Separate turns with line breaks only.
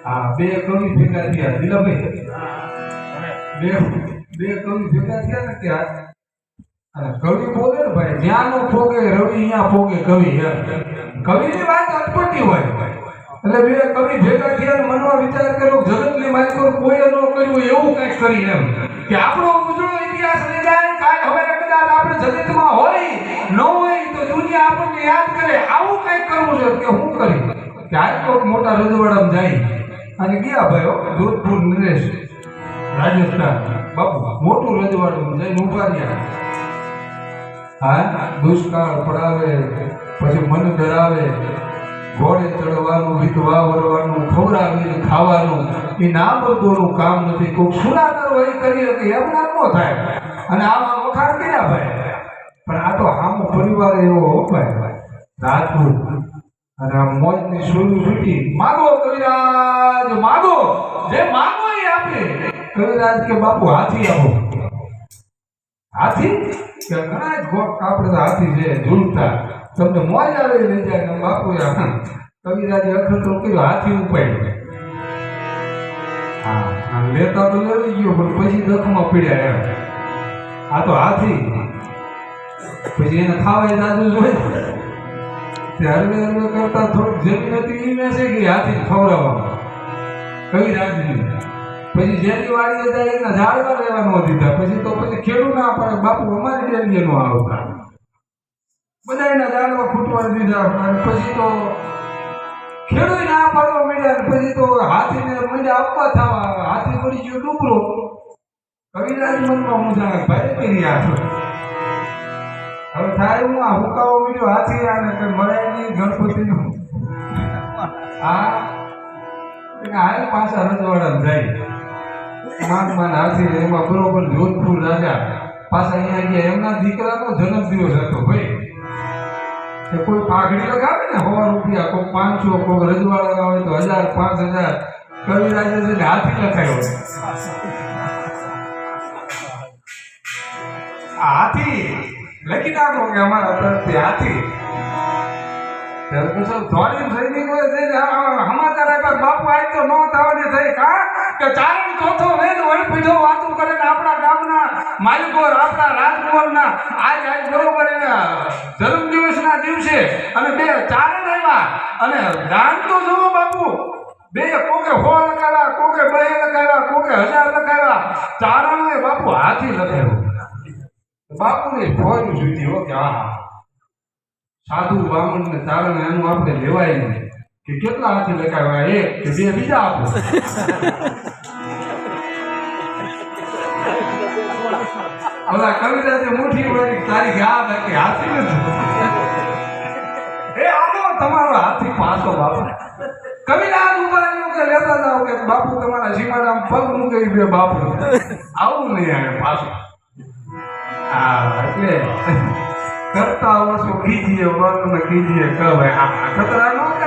હા, બે કવિ ભેગા થયા દિલાભાઈ, બે બે કવિ ભેગા થયા ને ત્યાં અને કવિ બોલે ને ભાઈ, જ્યાં નો ફોગે રવિ અહીંયા ફોગે કવિ. કવિની વાત અટપટી હોય એટલે બે કવિ ભેગા થયા ને મનમાં વિચાર કર્યો જગતની માલિકો કોઈએ ન કર્યું એવું કંઈક કરી એમ કે આપણો ઉજળો ઇતિહાસ લઈ જાય કાલ હવે કદાચ આપણે જગતમાં હોય ન હોય તો દુનિયા આપણને યાદ કરે આવું કંઈક કરવું છે કે હું કરી ત્યારે કોઈક મોટા રજવાડામાં જાય અને ગયા ભાઈ જોધપુર નરેશ રાજસ્થાન બાપુ મોટું રજવાડું જઈને ઉભા રહ્યા. હા, દુષ્કાળ પડાવે પછી મન ડરાવે, ઘોડે ચડવાનું વિધવા વરવાનું ખવડાવીને ખાવાનું એ ના બધું કામ નથી. કોઈક સુરાતર હોય કરી કે એમ ના ન થાય અને આમાં વખાણ કર્યા ભાઈ. પણ આ તો આમો પરિવાર એવો ભાઈ રાજપૂત અને આ મોજની સુરી છૂટી માગો કવિરાજ માગો, જે માગો એ આપે. કવિરાજ કે બાપુ હાથી આપો. હાથી કે ઘણા જ આપણે તો હાથી છે ઝૂલતા તમને મોજ આવે લઈ જાય બાપુ. કવિરાજે અખતરો કર્યો હાથી ઉપાડ્યો. હા, લેતા તો લેવી ગયો પણ પછી દખમાં પીડ્યા એમ. આ તો હાથી પછી એને ખાવાય દાદુ જોઈએ હરવે હરવે કરતા થોડીક જમીન હતી એ મેસે કે હાથી ખવડાવવામાં કવિરાજની. પછી જેની વાડીએ જાય એના ઝાડવા લેવા ન દીધા. પછી તો પછી ખેડૂત ના પડે બાપુ અમારી ડેલીએ નો આવતા બધા એના ઝાડવા ફૂટવા દીધા. અને પછી તો ખેડૂત ના પાડવા માંડ્યા. પછી તો હાથીને મંડ્યા આપવા થવા. હાથી પડી ગયો ડુબરો. કવિરાજ મનમાં મૂંઝા ભાઈ કરી આ હવે થાય હું આ હુકાવો મીડ્યો હાથી આને કઈ મળાય નહીં ગણપતિનું. હા, હાલ પાછા રજવાડા જાય માન હાથી એમાં બરોબર જોધપુર રાજા પાછા અહીંયા ગયા. એમના દીકરાનો જન્મદિવસ હતો ભાઈ. કોઈ પાઘડી લગાવે ને 100 રૂપિયા, કોઈ 500, કોઈ રજવાડા હોય તો 1000 5000. કવિરાજે જઈને હાથી લખાયો. આ હાથી લખી નાખો કે અમારા તરફથી હાથી. ધોળી સૈનિક હોય જઈને સમાચાર આપ્યા બાપુ આજ તો નો થવાની થઈ કા કે ચારણ ચોથો વેદ વળી પીધો વાતું કરે ને આપણા ગામના માલિકો આપણા રાજકુમારના આજ બરોબર જન્મદિવસના દિવસે અને બે ચારણ આવ્યા અને દાન તો જોવો બાપુ બે કોકે 100 લખાવ્યા, કોકે 2 લખાવ્યા, કોકે 1000 લખાવ્યા. ચારણોએ બાપુ હાથી લખાવ્યો. બાપુને ફોર્મ જોઈતી હો કે હા સાધુ બ્રાહ્મણ ને ચારણ એનું આપણે લેવાય નહીં કે કેટલા હાથી લખાવ્યા, 1 કે 2 બીજા આપો. ઓલા કવિરાજે મુઠ્ઠી ભરી તારીખ યાદ કે હાથી નથી. એ આવો તમારો હાથી પાછો બાપુ. કવિરાજ ઉપાડ્યો કે લેતા જાઓ કે બાપુ તમારા સીમાડામ પગ મૂકે બે બાપુ આવું નહીં આવે પાછું. હા, એટલે કરતા વર્ષો કીજીએ વર્ણ કીજીએ કહે આ ખતરા ન કરે.